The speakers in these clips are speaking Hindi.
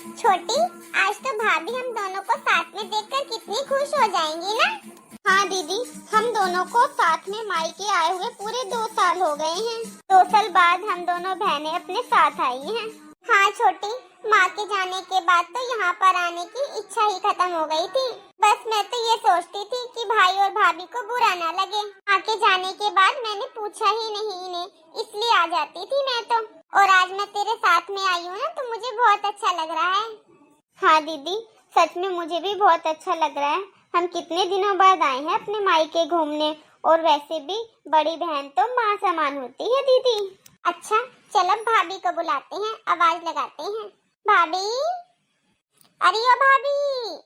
छोटी, आज तो भाभी हम दोनों को साथ में देखकर कितनी खुश हो जाएंगी ना। हाँ दीदी, हम दोनों को साथ में मायके आए हुए पूरे 2 साल हो गए हैं। 2 साल बाद हम दोनों बहनें अपने साथ आई हैं। हाँ छोटी, माँ के जाने के बाद तो यहाँ पर आने की इच्छा ही खत्म हो गई थी। बस मैं तो ये सोचती थी कि भाई और भाभी को बुरा ना लगे। माँ के जाने के बाद मैंने पूछा ही नहीं इन्हें, इसलिए आ जाती थी मैं तो। और आज मैं तेरे साथ में आई हूँ ना, तो मुझे बहुत अच्छा लग रहा है। हाँ दीदी, सच में मुझे भी बहुत अच्छा लग रहा है। हम कितने दिनों बाद आए हैं अपने मायके घूमने, और वैसे भी बड़ी बहन तो माँ समान होती है दीदी। अच्छा, चल अब भाभी को बुलाते हैं, आवाज लगाते हैं। भाभी, अरे ओ भाभी।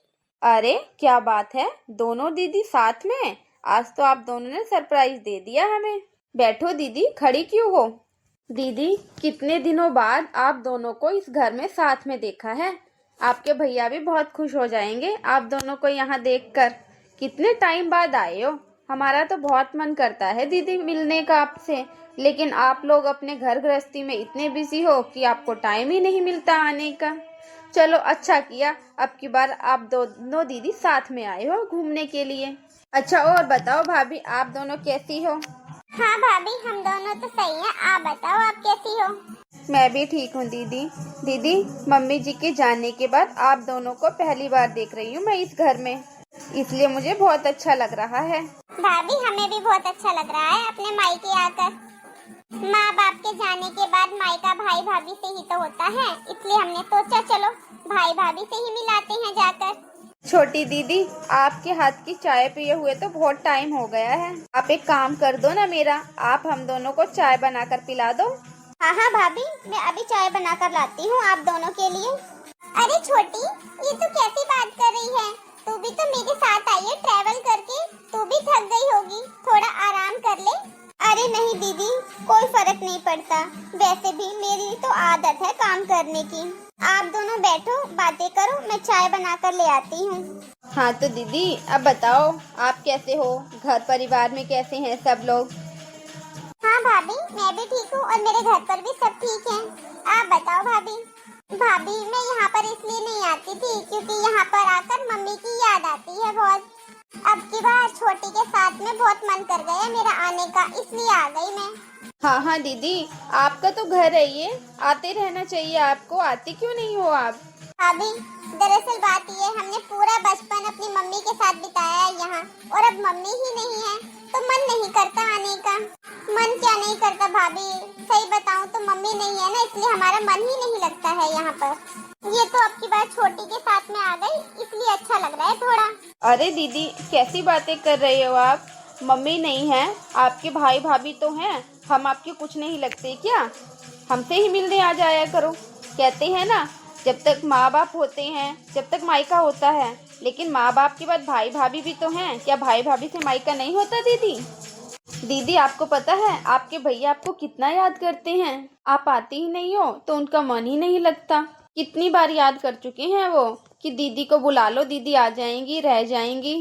अरे क्या बात है, दोनों दीदी साथ में? आज तो आप दोनों ने सरप्राइज दे दिया हमें। बैठो दीदी, खड़ी क्यों हो? दीदी, कितने दिनों बाद आप दोनों को इस घर में साथ में देखा है। आपके भैया भी बहुत खुश हो जाएंगे आप दोनों को यहाँ देखकर। कितने टाइम बाद आए हो। हमारा तो बहुत मन करता है दीदी मिलने का आपसे, लेकिन आप लोग अपने घर गृहस्थी में इतने बिजी हो कि आपको टाइम ही नहीं मिलता आने का। चलो अच्छा किया, अब की बार आप दोनों दीदी साथ में आए हो घूमने के लिए। अच्छा, और बताओ भाभी, आप दोनों कैसी हो? हाँ भाभी, हम दोनों तो सही हैं। आप बताओ, आप कैसी हो? मैं भी ठीक हूँ दीदी। दीदी, मम्मी जी के जाने के बाद आप दोनों को पहली बार देख रही हूँ मैं इस घर में, इसलिए मुझे बहुत अच्छा लग रहा है। भाभी, हमें भी बहुत अच्छा लग रहा है अपने मायके आकर। माँ बाप के जाने के बाद मायका भाई भाभी से ही तो होता है, इसलिए हमने सोचा चलो भाई भाभी से ही मिलाते हैं जाकर। छोटी दीदी, आपके हाथ की चाय पिए हुए तो बहुत टाइम हो गया है। आप एक काम कर दो ना मेरा, आप हम दोनों को चाय बनाकर पिला दो। हाँ हाँ भाभी, मैं अभी चाय बनाकर लाती हूँ आप दोनों के लिए। अरे छोटी, ये तो कैसी बात कर रही है? तू भी तो मेरे साथ आई है ट्रैवल करके, तू भी थक गई होगी, थोड़ा आराम कर ले। अरे नहीं दीदी, कोई फर्क नहीं पड़ता। वैसे भी मेरी तो आदत है काम करने की। आप दोनों बैठो, बातें करो, मैं चाय बनाकर ले आती हूँ। हाँ तो दीदी, अब बताओ आप कैसे हो, घर परिवार में कैसे हैं सब लोग? हाँ भाभी, मैं भी ठीक हूँ और मेरे घर पर भी सब ठीक हैं। आप बताओ भाभी। भाभी, मैं यहाँ पर इसलिए नहीं आती थी क्योंकि यहाँ पर आकर मम्मी की याद आती है बहुत। अब की बार छोटी के साथ में बहुत मन कर गया मेरा आने का, इसलिए आ गई मैं। हाँ हाँ दीदी, आपका तो घर है ये, आते रहना चाहिए आपको, आते क्यों नहीं हो आप? भाभी, दरअसल बात ये है, हमने पूरा बचपन अपनी मम्मी के साथ बिताया है यहाँ, और अब मम्मी ही नहीं है तो मन नहीं करता आने का। मन क्या नहीं करता भाभी, सही बताऊँ तो मम्मी नहीं है ना, इसलिए हमारा मन ही नहीं लगता है यहाँ पर। ये तो अब की बार छोटी के साथ में आ गई, इसलिए अच्छा लग रहा है थोड़ा। अरे दीदी, कैसी बातें कर रहे हो आप? मम्मी नहीं है, आपके भाई भाभी तो हैं। हम आपके कुछ नहीं लगते क्या? हमसे ही मिलने आ जाया करो। कहते हैं ना, जब तक माँ बाप होते हैं, जब तक मायका होता है, लेकिन माँ बाप के बाद भाई भाभी भी तो हैं। क्या भाई भाभी से मायका नहीं होता दीदी? दीदी, आपको पता है आपके भैया आपको कितना याद करते हैं। आप आती ही नहीं हो तो उनका मन ही नहीं लगता। कितनी बार याद कर चुके हैं वो कि दीदी को बुला लो, दीदी आ जाएंगी, रह जाएंगी।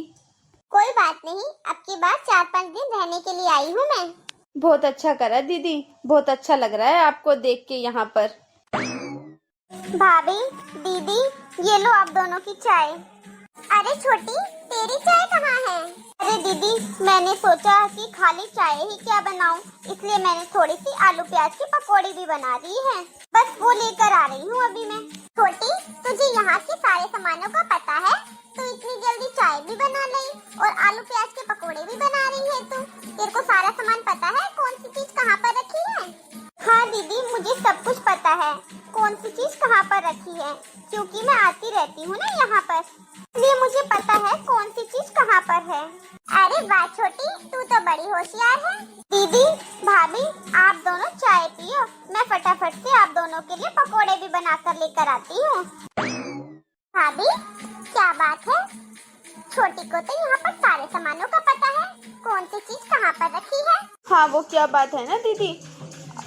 कोई बात नहीं, अब की बार 4-5 दिन रहने के लिए आई हूँ मैं। बहुत अच्छा करा दीदी, बहुत अच्छा लग रहा है आपको देख के यहाँ पर। भाभी, दीदी, ये लो आप दोनों की चाय। अरे छोटी, तेरी चाय कहाँ है? अरे दीदी, मैंने सोचा कि खाली चाय ही क्या बनाऊं, इसलिए मैंने थोड़ी सी आलू प्याज की पकौड़ी भी बना दी है। बस वो लेकर आ रही हूँ अभी मैं। छोटी, तुझे यहाँ के सारे सामानों का पता है? तू इतनी जल्दी चाय भी बना ली और आलू प्याज के पकौड़े भी बना रही है तू। तेरे को सारा सामान पता है, कौन सी चीज कहाँ पर रखी है? हाँ दीदी, मुझे सब कुछ पता है कौन सी चीज कहाँ पर रखी है, क्योंकि मैं आती रहती हूँ ना यहाँ पर, इसलिए मुझे पता है कौन सी चीज कहाँ पर है। अरे वाह छोटी, तू तो बड़ी होशियार है। दीदी, भाभी, आप दोनों चाय पियो, मैं फटाफट से आप दोनों के लिए पकोड़े भी बनाकर लेकर आती हूँ। भाभी, क्या बात है, छोटी को तो यहाँ पर सारे सामानों का पता है, कौन सी चीज कहाँ पर रखी है। हाँ, वो क्या बात है ना दीदी,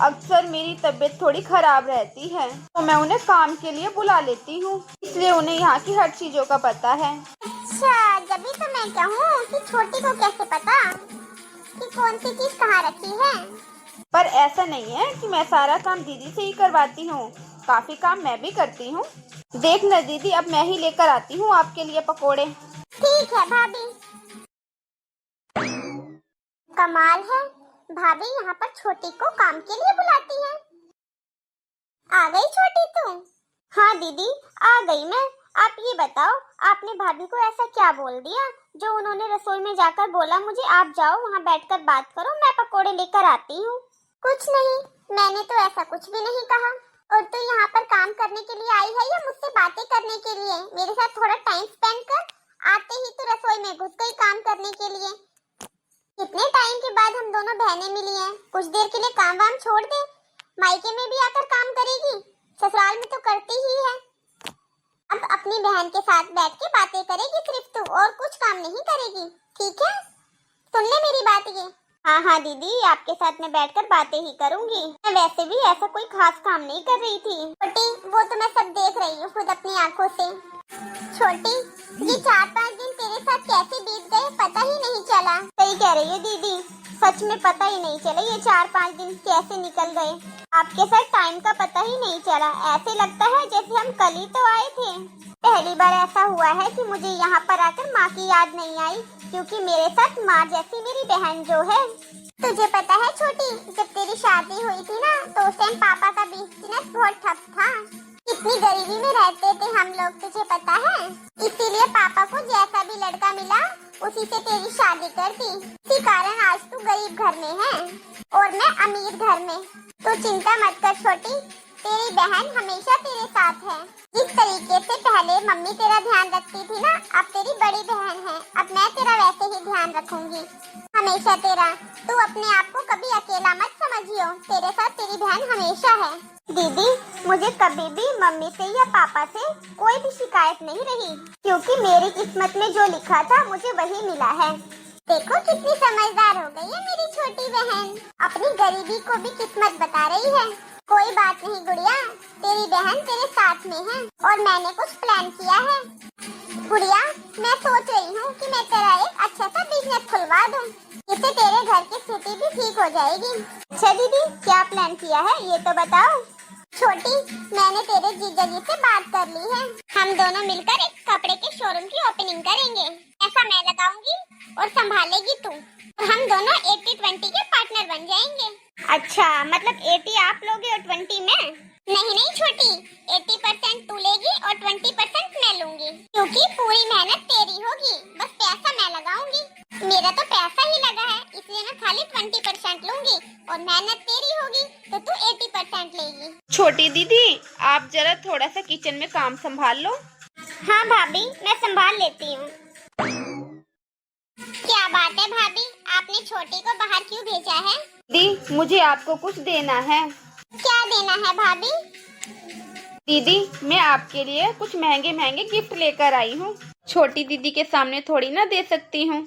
अक्सर मेरी तबीयत थोड़ी खराब रहती है तो मैं उन्हें काम के लिए बुला लेती हूँ, इसलिए उन्हें यहाँ की हर चीजों का पता है। अच्छा, जब तो मैं कहूँ कि छोटी को कैसे पता कि कौन सी चीज कहाँ रखी है। पर ऐसा नहीं है कि मैं सारा काम दीदी से ही करवाती हूँ। काफी काम मैं भी करती हूँ। देख न दीदी, अब मैं ही लेकर आती हूँ आपके लिए पकोड़े। ठीक है भाभी। कमाल है, भाभी यहाँ पर छोटी को काम के लिए बुलाती है। आ गई छोटी तू? हाँ दीदी, आ गई मैं। आप ये बताओ, आपने भाभी को ऐसा क्या बोल दिया जो उन्होंने रसोई में जाकर बोला मुझे आप जाओ वहाँ बैठकर बात करो, मैं पकोड़े लेकर आती हूँ? कुछ नहीं, मैंने तो ऐसा कुछ भी नहीं कहा। और तू यहाँ पर काम करने के लिए आई है या मुझसे बातें करने के लिए? मेरे साथ थोड़ा टाइम स्पेंड कर। आते ही तो रसोई में घुस गई काम करने के लिए। कितने टाइम के बाद हम दोनों बहनें मिली हैं, कुछ देर के लिए काम वाम छोड़ दे। मायके में भी आकर काम करेगी, ससुराल में तो करती ही है। अब अपनी बहन के साथ बैठ के बातें करेगी सिर्फ तू, और कुछ काम नहीं करेगी, ठीक है? सुन ले मेरी बात ये। हाँ हाँ दीदी, आपके साथ मैं बैठकर बातें ही करूंगी। मैं वैसे भी ऐसा कोई खास काम नहीं कर रही थी। छोटी, वो तो मैं सब देख रही हूँ खुद अपनी आंखों से। छोटी, ये 4-5 दिन तेरे साथ कैसे बीत गए पता ही नहीं चला। सही कह रही हो दीदी, सच में पता ही नहीं चला ये 4-5 दिन कैसे निकल गए। आपके साथ टाइम का पता ही नहीं चला। ऐसे लगता है जैसे हम कल ही तो आए थे। पहली बार ऐसा हुआ है कि मुझे यहाँ पर आकर माँ की याद नहीं आई, क्योंकि मेरे साथ माँ जैसी मेरी बहन जो है। तुझे पता है छोटी, जब तेरी शादी हुई थी ना, तो उस टाइम पापा का बिजनेस बहुत ठप था। कितनी गरीबी में रहते थे हम लोग, तुझे पता है? इसीलिए पापा को जैसा भी लड़का मिला उसी से तेरी शादी कर दी। इसी कारण आज तू गरीब घर में है और मैं अमीर घर में। तो चिंता मत कर छोटी, तेरी बहन हमेशा तेरे साथ है। जिस तरीके से पहले मम्मी तेरा ध्यान रखती थी ना, अब तेरी बड़ी बहन है, अब मैं तेरा वैसे ही ध्यान रखूंगी, हमेशा तेरा। तू अपने आप को कभी अकेला मत समझियो, तेरे साथ तेरी बहन हमेशा है। दीदी, मुझे कभी भी मम्मी से या पापा से कोई भी शिकायत नहीं रही, क्योंकि मेरी किस्मत में जो लिखा था मुझे वही मिला है। देखो कितनी समझदार हो गई है मेरी छोटी बहन, अपनी गरीबी को भी किस्मत बता रही है। कोई बात नहीं गुड़िया, तेरी बहन तेरे साथ में है और मैंने कुछ प्लान किया है। गुड़िया, मैं सोच रही हूँ कि मैं तेरा एक अच्छा सा बिजनेस खुलवा दूँ, इससे तेरे घर की स्थिति भी ठीक हो जाएगी। अच्छा दीदी, क्या प्लान किया है ये तो बताओ। छोटी, मैंने तेरे जीजा जी से बात कर ली है। हम दोनों मिलकर एक कपड़े के शोरूम की ओपनिंग करेंगे। ऐसा मैं लगाऊंगी और संभालेगी तू, और हम दोनों 80-20 के पार्टनर बन जाएंगे। अच्छा, मतलब 80 आप लोगे और 20 मैं? नहीं छोटी, 80% तू लेगी और 20% मैं लूंगी, क्योंकि पूरी मेहनत तेरी होगी, बस पैसा मैं लगाऊंगी। मेरा तो पैसा ही लगा है, इसलिए मैं खाली 20% लूंगी और मेहनत तेरी होगी तो तू 80% लेगी। छोटी दीदी, आप जरा थोड़ा सा किचन में काम संभाल लो। हाँ भाभी, मैं संभाल लेती हूँ। क्या बात है भाभी, आपने छोटी को बाहर क्यों भेजा है? दीदी, मुझे आपको कुछ देना है। क्या देना है भाभी? दीदी, मैं आपके लिए कुछ महंगे महंगे गिफ्ट लेकर आई हूँ। छोटी दीदी के सामने थोड़ी ना दे सकती हूँ,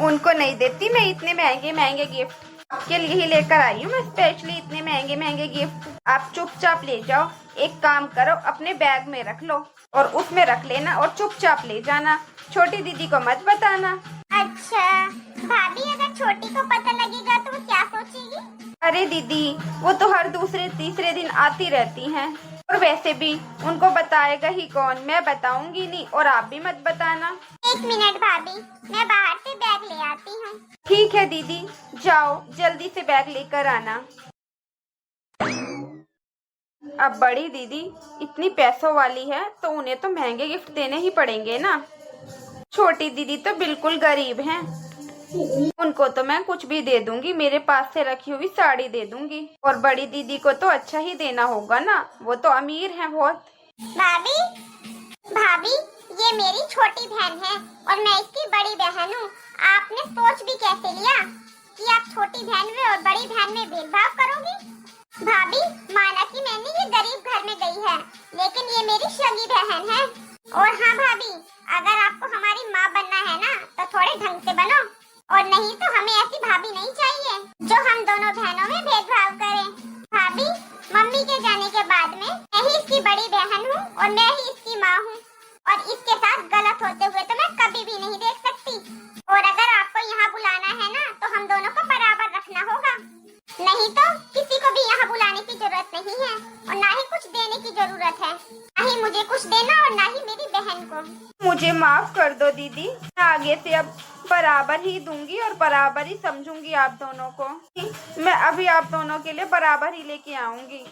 उनको नहीं देती मैं इतने महंगे महंगे गिफ्ट। आपके लिए ही लेकर आई हूँ मैं स्पेशली इतने महंगे महंगे गिफ्ट। आप चुपचाप ले जाओ, एक काम करो, अपने बैग में रख लो और उसमें रख लेना और चुपचाप ले जाना, छोटी दीदी को मत बताना। अच्छा भाभी, अगर छोटी को पता लगेगा तो वो क्या सोचेगी? अरे दीदी, वो तो हर दूसरे तीसरे दिन आती रहती हैं, और वैसे भी उनको बताएगा ही कौन, मैं बताऊंगी नहीं और आप भी मत बताना। 1 मिनट भाभी, मैं बाहर से बैग ले आती हूँ। ठीक है दीदी, जाओ जल्दी से बैग लेकर आना। अब बड़ी दीदी इतनी पैसों वाली है तो उन्हें तो महंगे गिफ्ट देने ही पड़ेंगे ना। छोटी दीदी तो बिल्कुल गरीब हैं, उनको तो मैं कुछ भी दे दूंगी, मेरे पास से रखी हुई साड़ी दे दूंगी। और बड़ी दीदी को तो अच्छा ही देना होगा ना, वो तो अमीर हैं बहुत। भाभी, भाभी, ये मेरी छोटी बहन है और मैं इसकी बड़ी बहन हूँ। आपने सोच भी कैसे लिया कि आप छोटी बहन में और बड़ी बहन में भेदभाव करोगी? भाभी, माना कि मैंने ये गरीब घर में गई है, लेकिन ये मेरी सगी बहन है। और हाँ भाभी, अगर आपको हमारी माँ बनना है ना, तो थोड़े ढंग से बनो, और नहीं तो हमें ऐसी भाभी नहीं चाहिए जो हम दोनों बहनों में भेदभाव करे। भाभी, मम्मी के जाने के बाद में मैं ही इसकी बड़ी बहन हूँ और मैं ही इसकी माँ हूँ, और इसके साथ गलत होते हुए तो मैं कभी भी नहीं देख सकती। और अगर आपको यहाँ बुलाना है ना, तो हम दोनों को बराबर रखना होगा। नहीं तो किसी को भी यहाँ बुलाने की जरूरत नहीं है और ना ही कुछ देने की जरूरत है, ना ही मुझे कुछ देना और ना ही मेरी बहन को। मुझे माफ कर दो दीदी, मैं आगे से अब बराबर ही दूंगी और बराबर ही समझूंगी आप दोनों को। मैं अभी आप दोनों के लिए बराबर ही लेके आऊंगी।